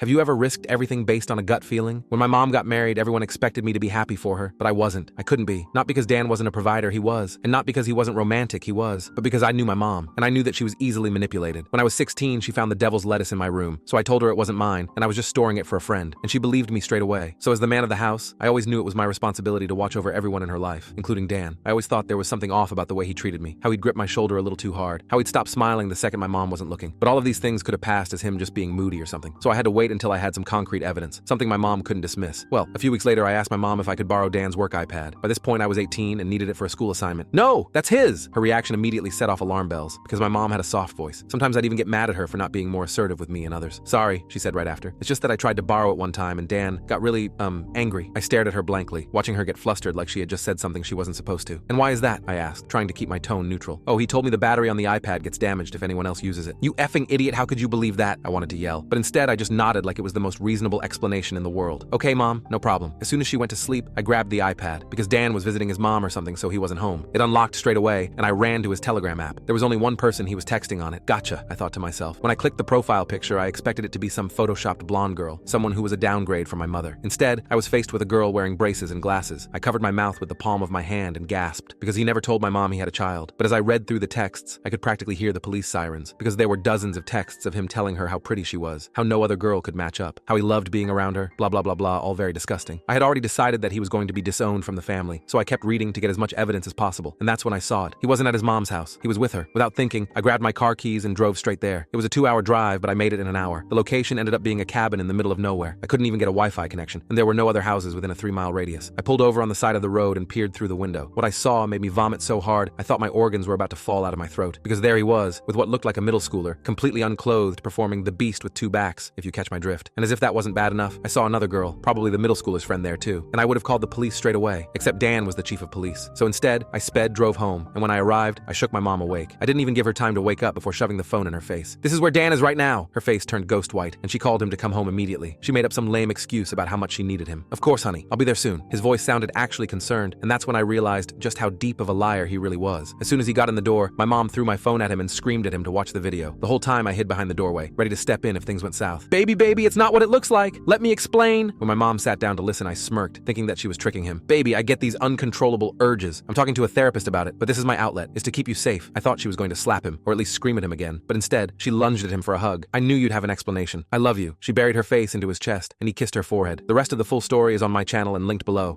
Have you ever risked everything based on a gut feeling? When my mom got married, everyone expected me to be happy for her, but I wasn't. I couldn't be. Not because Dan wasn't a provider, he was. And not because he wasn't romantic, he was. But because I knew my mom, and I knew that she was easily manipulated. When I was 16, she found the devil's lettuce in my room, so I told her it wasn't mine, and I was just storing it for a friend. And she believed me straight away. So as the man of the house, I always knew it was my responsibility to watch over everyone in her life, including Dan. I always thought there was something off about the way he treated me, how he'd grip my shoulder a little too hard, how he'd stop smiling the second my mom wasn't looking. But all of these things could have passed as him just being moody or something. So I had to wait until I had some concrete evidence, something my mom couldn't dismiss. Well, a few weeks later, I asked my mom if I could borrow Dan's work iPad. By this point, I was 18 and needed it for a school assignment. No, that's his! Her reaction immediately set off alarm bells, because my mom had a soft voice. Sometimes I'd even get mad at her for not being more assertive with me and others. Sorry, she said right after. It's just that I tried to borrow it one time and Dan got really, angry. I stared at her blankly, watching her get flustered like she had just said something she wasn't supposed to. And why is that? I asked, trying to keep my tone neutral. Oh, he told me the battery on the iPad gets damaged if anyone else uses it. You effing idiot, how could you believe that? I wanted to yell. But instead, I just nodded like it was the most reasonable explanation in the world. Okay, Mom, no problem. As soon as she went to sleep, I grabbed the iPad, because Dan was visiting his mom or something, so he wasn't home. It unlocked straight away, and I ran to his Telegram app. There was only one person he was texting on it. Gotcha, I thought to myself. When I clicked the profile picture, I expected it to be some photoshopped blonde girl, someone who was a downgrade from my mother. Instead, I was faced with a girl wearing braces and glasses. I covered my mouth with the palm of my hand and gasped, because he never told my mom he had a child. But as I read through the texts, I could practically hear the police sirens, because there were dozens of texts of him telling her how pretty she was, how no other girl could match up, how he loved being around her, blah blah blah blah, all very disgusting. I had already decided that he was going to be disowned from the family, so I kept reading to get as much evidence as possible, and that's when I saw it. He wasn't at his mom's house. He was with her. Without thinking, I grabbed my car keys and drove straight there. It was a 2-hour drive, but I made it in an hour. The location ended up being a cabin in the middle of nowhere. I couldn't even get a Wi-Fi connection, and there were no other houses within a 3-mile radius. I pulled over on the side of the road and peered through the window. What I saw made me vomit so hard, I thought my organs were about to fall out of my throat, because there he was, with what looked like a middle schooler, completely unclothed, performing the beast with 2 backs, if you catch my drift. And as if that wasn't bad enough, I saw another girl, probably the middle schooler's friend there too, and I would have called the police straight away, except Dan was the chief of police. So instead, I drove home, and when I arrived, I shook my mom awake. I didn't even give her time to wake up before shoving the phone in her face. This is where Dan is right now! Her face turned ghost white, and she called him to come home immediately. She made up some lame excuse about how much she needed him. Of course, honey, I'll be there soon. His voice sounded actually concerned, and that's when I realized just how deep of a liar he really was. As soon as he got in the door, my mom threw my phone at him and screamed at him to watch the video. The whole time I hid behind the doorway, ready to step in if things went south. Baby, it's not what it looks like! Let me explain! When my mom sat down to listen, I smirked, thinking that she was tricking him. Baby, I get these uncontrollable urges. I'm talking to a therapist about it, but this is my outlet, is to keep you safe. I thought she was going to slap him, or at least scream at him again, but instead, she lunged at him for a hug. I knew you'd have an explanation. I love you. She buried her face into his chest, and he kissed her forehead. The rest of the full story is on my channel and linked below.